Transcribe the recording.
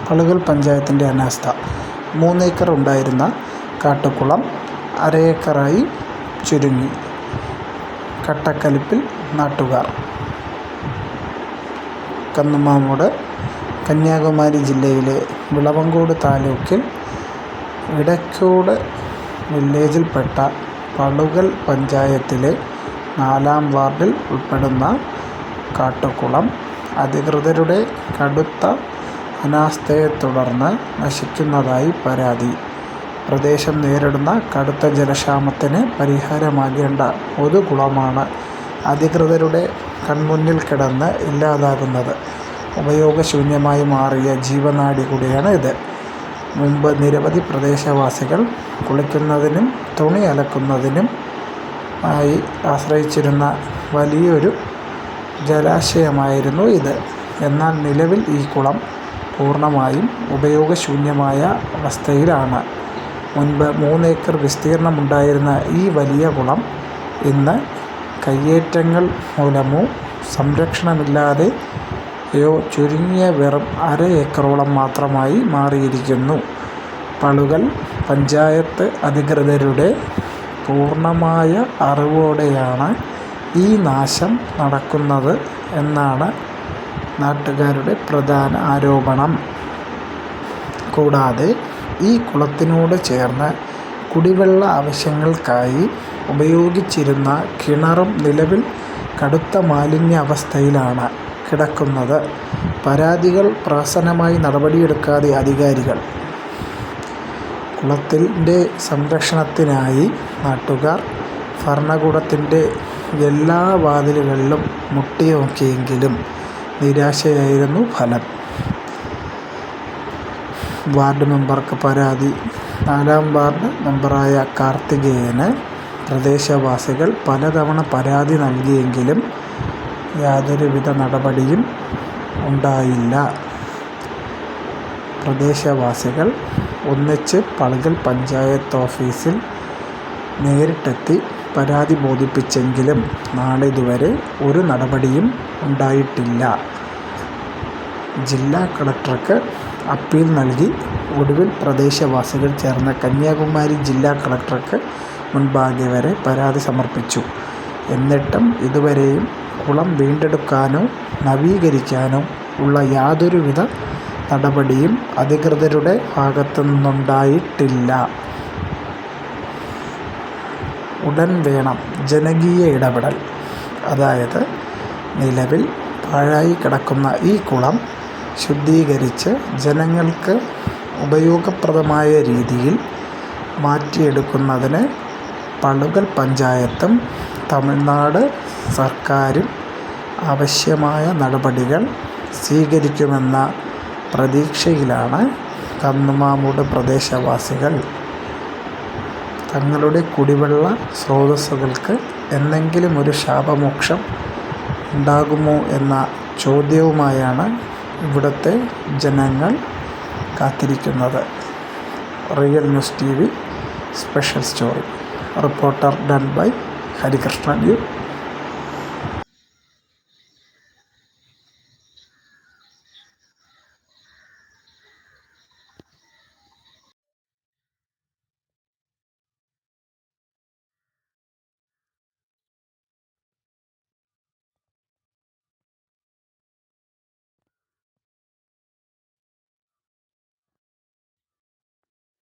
പളുകൽ പഞ്ചായത്തിൻ്റെ അനാസ്ഥ. 3 ഏക്കർ ഉണ്ടായിരുന്ന കാട്ടുകുളം അരയേക്കറായി ചുരുങ്ങി. കട്ടക്കലിപ്പിൽ നാട്ടുകാർ. കന്നുമാമൂട് കന്യാകുമാരി ജില്ലയിലെ വിളവങ്കോട് താലൂക്കിൽ ഇടയ്ക്കോട് വില്ലേജിൽപ്പെട്ട പളുകൽ പഞ്ചായത്തിലെ 4-ാം വാർഡിൽ ഉൾപ്പെടുന്ന കാട്ടുകുളം അധികൃതരുടെ കടുത്ത അനാസ്ഥയെ തുടർന്ന് നശിക്കുന്നതായി പരാതി. പ്രദേശം നേരിടുന്ന കടുത്ത ജലക്ഷാമത്തിന് പരിഹാരമാകേണ്ട പൊതുകുളമാണ് അധികൃതരുടെ കൺമുന്നിൽ കിടന്ന് ഇല്ലാതാകുന്നത്. ഉപയോഗശൂന്യമായി മാറിയ ജീവനാഡി കൂടിയാണ് ഇത്. മുമ്പ് നിരവധി പ്രദേശവാസികൾ കുളിക്കുന്നതിനും തുണി അലക്കുന്നതിനും ആയി ആശ്രയിച്ചിരുന്ന വലിയൊരു ജലാശയമായിരുന്നു ഇത്. എന്നാൽ നിലവിൽ ഈ കുളം പൂർണ്ണമായും ഉപയോഗശൂന്യമായ അവസ്ഥയിലാണ്. മുൻപ് 3 ഏക്കർ വിസ്തീർണമുണ്ടായിരുന്ന ഈ വലിയ കുളം ഇന്ന് കയ്യേറ്റങ്ങൾ മൂലമോ സംരക്ഷണമില്ലാതെയോ ചുരുങ്ങിയ വെറും അര-ഏക്കറോളം മാത്രമായി മാറിയിരിക്കുന്നു. പളുകൽ പഞ്ചായത്ത് അധികൃതരുടെ പൂർണ്ണമായ അറിവോടെയാണ് ഈ നാശം നടക്കുന്നത് എന്നാണ് നാട്ടുകാരുടെ പ്രധാന ആരോപണം. കൂടാതെ ഈ കുളത്തിനോട് ചേർന്ന് കുടിവെള്ള ആവശ്യങ്ങൾക്കായി ഉപയോഗിച്ചിരുന്ന കിണറും നിലവിൽ കടുത്ത മാലിന്യാവസ്ഥയിലാണ് കിടക്കുന്നത്. പരാതികൾ പ്രഹസനമായി നടപടിയെടുക്കാതെ അധികാരികൾ. കുളത്തിൻ്റെ സംരക്ഷണത്തിനായി നാട്ടുകാർ ഭരണകൂടത്തിൻ്റെ എല്ലാ വാതിലുകളിലും മുട്ടിനോക്കിയെങ്കിലും നിരാശയായിരുന്നു ഫലം. വാർഡ് മെമ്പർക്ക് പരാതി. 4-ാം വാർഡ് മെമ്പറായ കാർത്തികേയന് പ്രദേശവാസികൾ പലതവണ പരാതി നൽകിയെങ്കിലും യാതൊരുവിധ നടപടിയും ഉണ്ടായില്ല. പ്രദേശവാസികൾ ഒന്നിച്ച് പളുകൽ പഞ്ചായത്ത് ഓഫീസിൽ നേരിട്ടെത്തി പരാതി ബോധിപ്പിച്ചെങ്കിലും നാളിതുവരെ ഒരു നടപടിയും ഉണ്ടായിട്ടില്ല. ജില്ലാ കളക്ടർക്ക് അപ്പീൽ നൽകി. ഒടുവിൽ പ്രദേശവാസികൾ ചേർന്ന് കന്യാകുമാരി ജില്ലാ കളക്ടർക്ക് മുൻപാകെ വരെ പരാതി സമർപ്പിച്ചു. എന്നിട്ടും ഇതുവരെയും കുളം വീണ്ടെടുക്കാനോ നവീകരിക്കാനോ ഉള്ള യാതൊരുവിധ നടപടിയും അധികൃതരുടെ ഭാഗത്തു നിന്നുണ്ടായിട്ടില്ല. ഉടൻ വേണം ജനകീയ ഇടപെടൽ. അതായത് നിലവിൽ പാഴായി കിടക്കുന്ന ഈ കുളം ശുദ്ധീകരിച്ച് ജനങ്ങൾക്ക് ഉപയോഗപ്രദമായ രീതിയിൽ മാറ്റിയെടുക്കുന്നതിന് പളുകൽ പഞ്ചായത്തും തമിഴ്നാട് സർക്കാരും ആവശ്യമായ നടപടികൾ സ്വീകരിക്കുമെന്ന പ്രതീക്ഷയിലാണ് കന്നുമാമൂട് പ്രദേശവാസികൾ. തങ്ങളുടെ കുടിവെള്ള സ്രോതസ്സുകൾക്ക് എന്നെങ്കിലും ഒരു ശാപമോക്ഷം ഉണ്ടാകുമോ എന്ന ചോദ്യവുമായാണ് ഇവിടുത്തെ ജനങ്ങൾ കാത്തിരിക്കുന്നത്. Real news TV special story. Reporter done by Harikrishnan U.